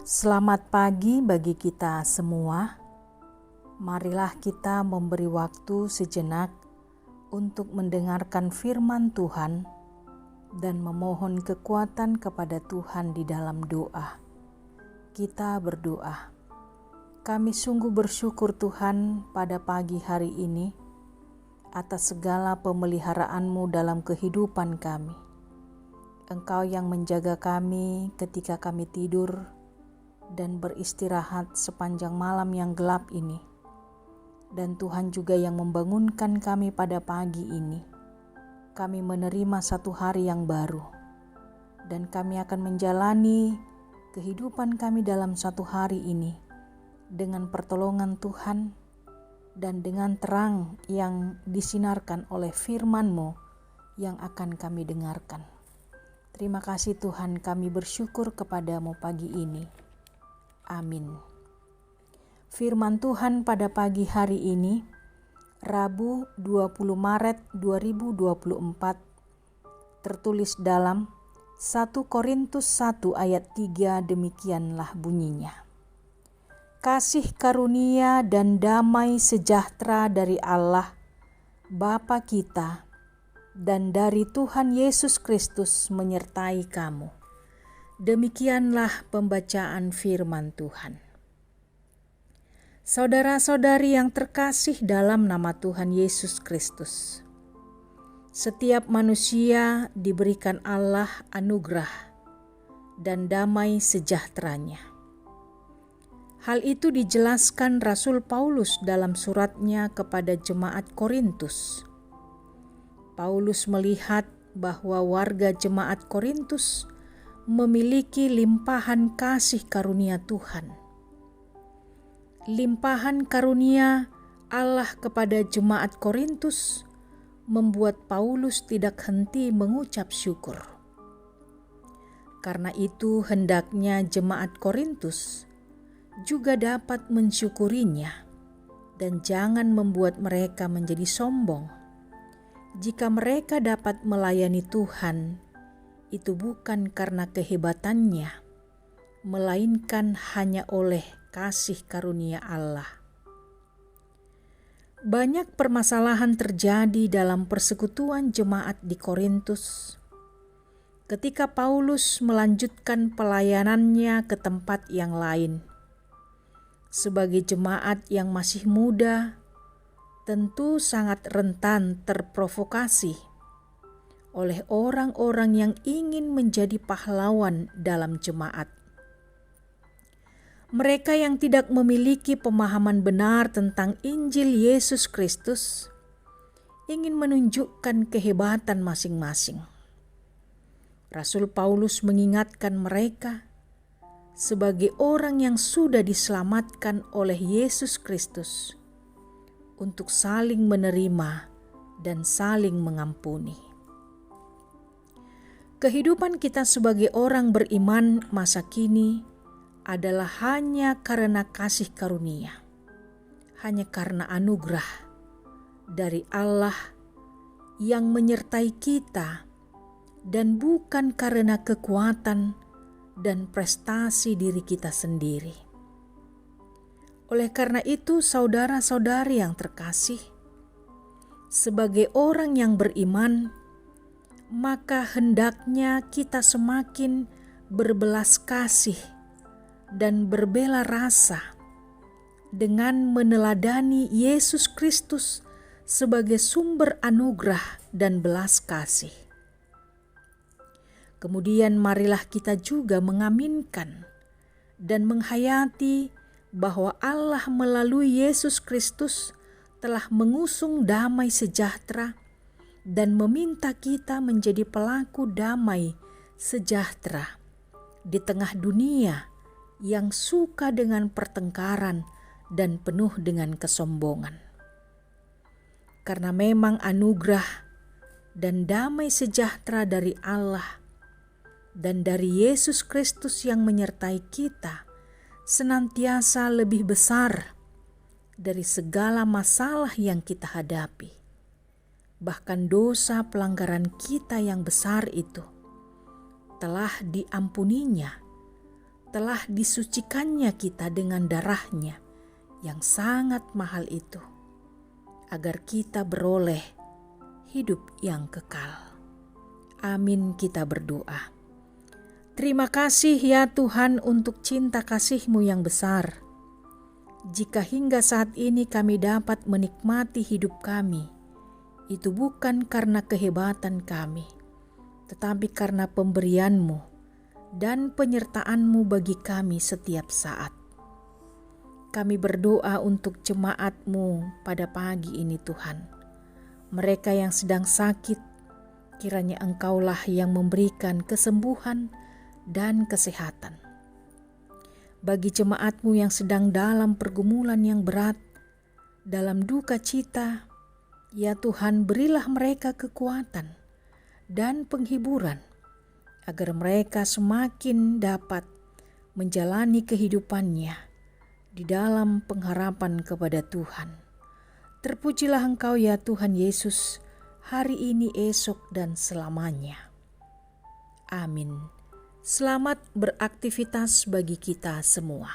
Selamat pagi bagi kita semua. Marilah kita memberi waktu sejenak untuk mendengarkan firman Tuhan dan memohon kekuatan kepada Tuhan di dalam doa. Kita berdoa. Kami sungguh bersyukur Tuhan pada pagi hari ini atas segala pemeliharaan-Mu dalam kehidupan kami. Engkau yang menjaga kami ketika kami tidur dan beristirahat sepanjang malam yang gelap ini. Dan Tuhan juga yang membangunkan kami pada pagi ini. Kami menerima satu hari yang baru. Dan kami akan menjalani kehidupan kami dalam satu hari ini dengan pertolongan Tuhan dan dengan terang yang disinarkan oleh firman-Mu yang akan kami dengarkan. Terima kasih Tuhan, kami bersyukur kepadamu pagi ini. Amin. Firman Tuhan pada pagi hari ini, Rabu 20 Maret 2024, tertulis dalam 1 Korintus 1 ayat 3, demikianlah bunyinya. Kasih karunia dan damai sejahtera dari Allah, Bapa kita, dan dari Tuhan Yesus Kristus menyertai kamu. Demikianlah pembacaan firman Tuhan. Saudara-saudari yang terkasih dalam nama Tuhan Yesus Kristus, setiap manusia diberikan Allah anugerah dan damai sejahteranya. Hal itu dijelaskan Rasul Paulus dalam suratnya kepada jemaat Korintus. Paulus melihat bahwa warga jemaat Korintus memiliki limpahan kasih karunia Tuhan. Limpahan karunia Allah kepada jemaat Korintus membuat Paulus tidak henti mengucap syukur. Karena itu hendaknya jemaat Korintus juga dapat mensyukurinya dan jangan membuat mereka menjadi sombong. Jika mereka dapat melayani Tuhan, itu bukan karena kehebatannya, melainkan hanya oleh kasih karunia Allah. Banyak permasalahan terjadi dalam persekutuan jemaat di Korintus. Ketika Paulus melanjutkan pelayanannya ke tempat yang lain. Sebagai jemaat yang masih muda, tentu sangat rentan terprovokasi oleh orang-orang yang ingin menjadi pahlawan dalam jemaat. Mereka yang tidak memiliki pemahaman benar tentang Injil Yesus Kristus ingin menunjukkan kehebatan masing-masing. Rasul Paulus mengingatkan mereka sebagai orang yang sudah diselamatkan oleh Yesus Kristus untuk saling menerima dan saling mengampuni. Kehidupan kita sebagai orang beriman masa kini adalah hanya karena kasih karunia, hanya karena anugerah dari Allah yang menyertai kita dan bukan karena kekuatan dan prestasi diri kita sendiri. Oleh karena itu, saudara-saudari yang terkasih, sebagai orang yang beriman, maka hendaknya kita semakin berbelas kasih dan berbela rasa dengan meneladani Yesus Kristus sebagai sumber anugerah dan belas kasih. Kemudian marilah kita juga mengaminkan dan menghayati bahwa Allah melalui Yesus Kristus telah mengusung damai sejahtera dan meminta kita menjadi pelaku damai sejahtera di tengah dunia yang suka dengan pertengkaran dan penuh dengan kesombongan. Karena memang anugerah dan damai sejahtera dari Allah dan dari Yesus Kristus yang menyertai kita senantiasa lebih besar dari segala masalah yang kita hadapi. Bahkan dosa pelanggaran kita yang besar itu telah diampuninya telah disucikannya kita dengan darahnya yang sangat mahal itu, agar kita beroleh hidup yang kekal. Amin, kita berdoa. Terima kasih ya Tuhan untuk cinta kasih-Mu yang besar. Jika hingga saat ini kami dapat menikmati hidup kami, itu bukan karena kehebatan kami, tetapi karena pemberian-Mu dan penyertaan-Mu bagi kami setiap saat. Kami berdoa untuk jemaat-Mu pada pagi ini Tuhan. Mereka yang sedang sakit, kiranya Engkaulah yang memberikan kesembuhan dan kesehatan. Bagi jemaat-Mu yang sedang dalam pergumulan yang berat, dalam duka cita, ya Tuhan, berilah mereka kekuatan dan penghiburan, agar mereka semakin dapat menjalani kehidupannya di dalam pengharapan kepada Tuhan. Terpujilah Engkau ya Tuhan Yesus, hari ini, esok, dan selamanya. Amin. Selamat beraktivitas bagi kita semua.